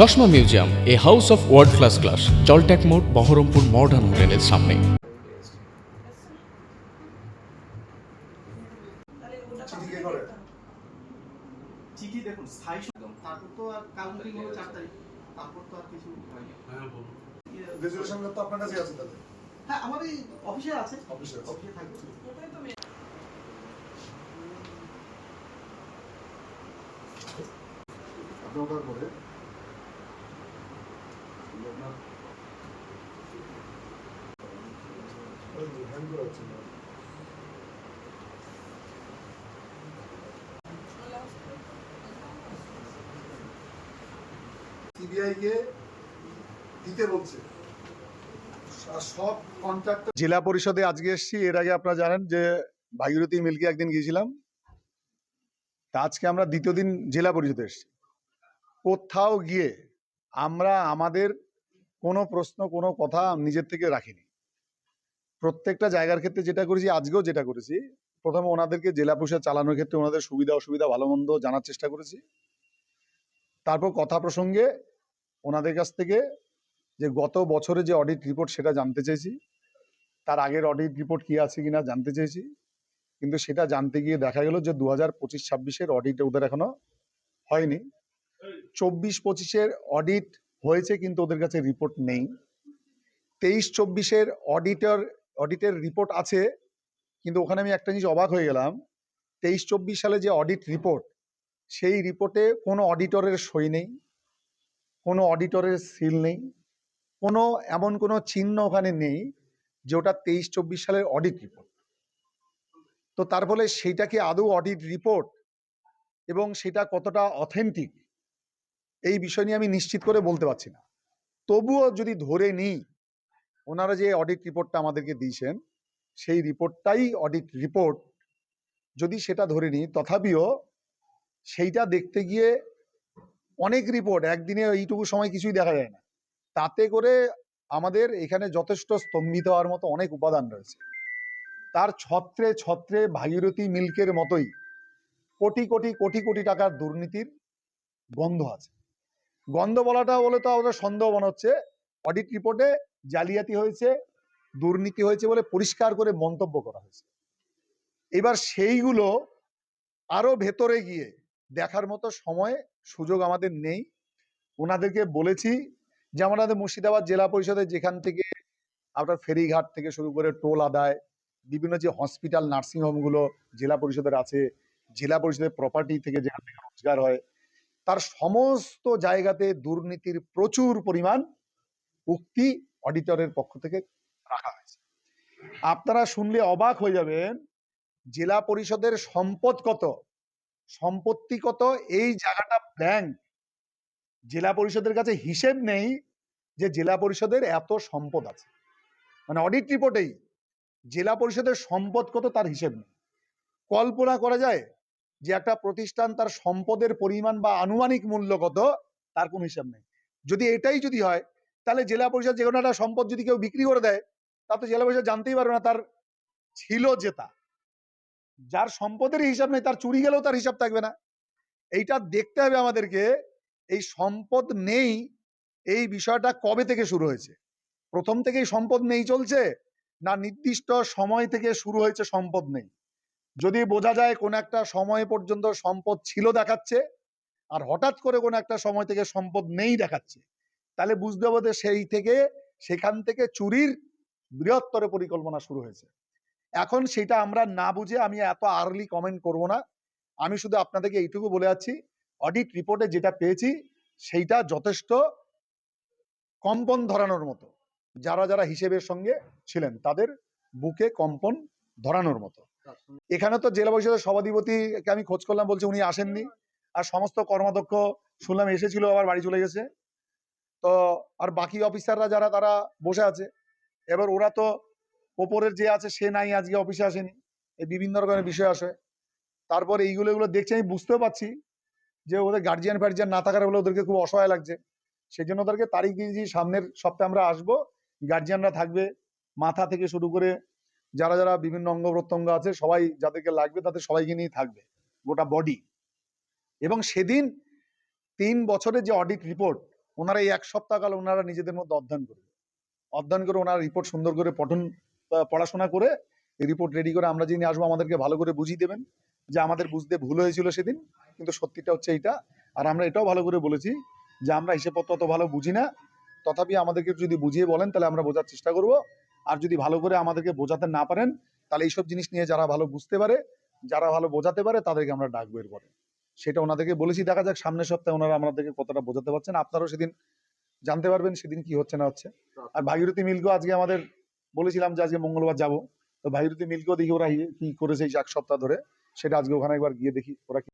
চশমা museum, a house of world class, জলট্যাক মোড়, বহরমপুর মডার্ন হোটেলের সামনে। চিঠি দেখুন স্থায়ী একদম, তারপর তো আর কাউন্টিং হলো 4 তারিখ, তারপর তো আর কিছু হয়নি। হ্যাঁ বলুন। রেজুলেশন তো আপনার কাছে আছে তাহলে? হ্যাঁ আমার এই অফিসে আছে, অফিসে থাকবে। ওটাই তো আপনি ওটার পরে হ্যান্ড করা হচ্ছে না। সিবিআই কে দিতে বলছে সব কন্ট্রাক্ট। জেলা পরিষদে আজকে এসেছি, এর আগে আপনারা জানেন যে ভাগীরথী মিলকে একদিন গিয়েছিলাম, তা আজকে আমরা দ্বিতীয় দিন জেলা পরিষদে এসেছি। কোথাও গিয়ে আমরা আমাদের কোনো প্রশ্ন কোনো কথা নিজের থেকে রাখিনি। প্রত্যেকটা জায়গার ক্ষেত্রে যেটা করেছি, আজকেও যেটা করেছি, প্রথমে ওনাদেরকে জেলা পরিষদ চালানোর ক্ষেত্রে ওনাদের সুবিধা অসুবিধা ভালো মন্দ জানার চেষ্টা করেছি। তারপর কথা প্রসঙ্গে ওনাদের কাছ থেকে যে গত বছরে যে অডিট রিপোর্ট সেটা জানতে চেয়েছি, তার আগের অডিট রিপোর্ট কি আছে কিনা জানতে চেয়েছি। কিন্তু সেটা জানতে গিয়ে দেখা গেল যে 2025-26-এর অডিট ওদের এখনো হয়নি। 24-25-এর অডিট হয়েছে কিন্তু ওদের কাছে রিপোর্ট নেই। 23-24-এর অডিটের রিপোর্ট আছে, কিন্তু ওখানে আমি একটা জিনিস অবাক হয়ে গেলাম। 23-24 সালে যে অডিট রিপোর্ট, সেই রিপোর্টে কোনো অডিটরের সই নেই, কোনো অডিটরের সিল নেই, কোনো এমন কোনো চিহ্ন ওখানে নেই যে ওটা 23-24 সালের অডিট রিপোর্ট। তো তার ফলে সেইটা কি আদৌ অডিট রিপোর্ট এবং সেটা কতটা অথেন্টিক, এই বিষয় নিয়ে আমি নিশ্চিত করে বলতে পারছি না। তবুও যদি ধরে নিই ওনারা যে অডিট রিপোর্টটা আমাদেরকে দিয়েছেন সেই রিপোর্টটাই অডিট রিপোর্ট, যদি সেটা ধরে নিই, তথাপিও সেইটা দেখতে গিয়ে অনেক রিপোর্ট একদিনে এইটুকু সময় কিছুই দেখা যায় না। তাতে করে আমাদের এখানে যথেষ্ট স্তম্ভিত হওয়ার মতো অনেক উপাদান রয়েছে। তার ছত্রে ছত্রে ভাগীরথী মিল্কের মতোই কোটি কোটি কোটি কোটি টাকার দুর্নীতির গন্ধ আছে। গন্ধ বলাটা বলে তো আমাদের সন্দেহ মনে হচ্ছে। অডিট রিপোর্টে জালিয়াতি হয়েছে, দুর্নীতি হয়েছে বলে পরিষ্কার করে মন্তব্য করা হয়েছে। এবার সেইগুলো আরো ভেতরে গিয়ে দেখার মতো সময় সুযোগ আমাদের নেই। ওনাদেরকে বলেছি যে আমাদের মুর্শিদাবাদ জেলা পরিষদে যেখান থেকে আপনার ফেরিঘাট থেকে শুরু করে টোল আদায়, বিভিন্ন যে হসপিটাল নার্সিংহোমগুলো জেলা পরিষদের আছে, জেলা পরিষদের প্রপার্টি থেকে যেখান থেকে রোজগার হয়, তার সমস্ত জায়গাতে দুর্নীতির প্রচুর পরিমাণ উক্তি অডিটরের পক্ষ থেকে রাখা হয়েছে। আপনারা শুনলে অবাক হয়ে যাবেন, জেলা পরিষদের সম্পদ কত, সম্পত্তি কত, এই জায়গাটা ব্ল্যাঙ্ক। জেলা পরিষদের কাছে হিসেব নেই যে জেলা পরিষদের এত সম্পদ আছে, মানে অডিট রিপোর্টেই জেলা পরিষদের সম্পদ কত তার হিসেব নেই। কল্পনা করা যায় যে একটা প্রতিষ্ঠান তার সম্পদের পরিমাণ বা আনুমানিক মূল্য কত, তার কোনো হিসাব নেই। যদি এটাই যদি হয়, তাহলে জেলা পরিষদ যে কোনো একটা সম্পদ যদি কেউ বিক্রি করে দেয়, তা তো জেলা পরিষদ জানতেই পারবে না তার ছিল জেতা। যার সম্পদের হিসাব নেই তার চুরি গেলেও তার হিসাব থাকবে না। এইটা দেখতে হবে আমাদেরকে। এই সম্পদ নেই এই বিষয়টা কবে থেকে শুরু হয়েছে? প্রথম থেকেই সম্পদ নেই চলছে, না নির্দিষ্ট সময় থেকে শুরু হয়েছে সম্পদ নেই? যদি বোঝা যায় কোন একটা সময় পর্যন্ত সম্পদ ছিল দেখাচ্ছে, আর হঠাৎ করে কোন একটা সময় থেকে সম্পদ নেই দেখাচ্ছে, তাহলে বুঝতে হবে যে সেখান থেকে চুরির বৃহত্তর পরিকল্পনা শুরু হয়েছে। এখন সেটা আমরা না বুঝে আমি এত আর্লি কমেন্ট করব না। আমি শুধু আপনাদেরকে এইটুকু বলে যাচ্ছি, অডিট রিপোর্টে যেটা পেয়েছি সেইটা যথেষ্ট কম্পন ধরানোর মতো। যারা যারা হিসেবের সঙ্গে ছিলেন তাদের বুকে কম্পন ধরানোর মতো। এখানে তো জেলা পরিষদের সভাধিপতিকে আমি খোঁজ করলাম, বলছে উনি আসেননি। আর সমস্ত কর্মাধ্যক্ষ শুনলাম এসেছিল, আবার বাড়ি চলে গেছে। তো আর বাকি অফিসাররা যারা তারা বসে আছে। এবার ওরা তো ওপরের যে আছে সে নাই, আজকে অফিসে আসেনি, এই বিভিন্ন রকমের বিষয় আসে। তারপর এগুলো দেখছি, আমি বুঝতেও পারছি যে ওদের গার্জিয়ান ফার্জিয়ান না থাকার বলে ওদেরকে খুব অসহায় লাগছে। সেই জন্য ওদেরকে তারিখ দিয়েছি, সামনের সপ্তাহে আমরা আসবো, গার্জিয়ানরা থাকবে, মাথা থেকে শুরু করে যারা যারা বিভিন্ন অঙ্গ প্রত্যঙ্গ আছে সবাই যাদেরকে লাগবে তাদের সবাইকে নিয়ে থাকবে, গোটা বডি। এবং সেদিন 3 বছরের যে অডিট রিপোর্ট ওনারা এই 1 সপ্তাহ কাল ওনারা নিজেদের মধ্যে অধ্যয়ন করে ওনারা রিপোর্ট সুন্দর করে পড়াশোনা করে এই রিপোর্ট রেডি করে আমরা যিনি আসবো আমাদেরকে ভালো করে বুঝিয়ে দেবেন যে আমাদের বুঝতে ভুল হয়েছিল সেদিন, কিন্তু সত্যিটা হচ্ছে এইটা। আর আমরা এটাও ভালো করে বলেছি যে আমরা হিসেবপত্র অত ভালো বুঝি না, তথাপি আমাদেরকে যদি বুঝিয়ে বলেন তাহলে আমরা বোঝার চেষ্টা করব। আর যদি ভালো করে আমাদেরকে বোঝাতে না পারেন তাহলে এইসব জিনিস নিয়ে যারা ভালো বুঝতে পারে, যারা ভালো বোঝাতে পারে তাদেরকে আমরা ডাকবো এরপরে। সেটা ওনাদেরকে বলেছি, দেখা যাক সামনের সপ্তাহে ওনারা আমাদেরকে কতটা বোঝাতে পারছেন। আপনারাও সেদিন জানতে পারবেন সেদিন কি হচ্ছে না হচ্ছে। আর ভাগীরথী মিলকেও আজকে আমাদের বলেছিলাম যে আজকে মঙ্গলবার যাব, তো ভাগীরথী মিলকেও দেখি ওরা কি করেছে এই 1 সপ্তাহ ধরে, সেটা আজকে ওখানে একবার গিয়ে দেখি ওরা কি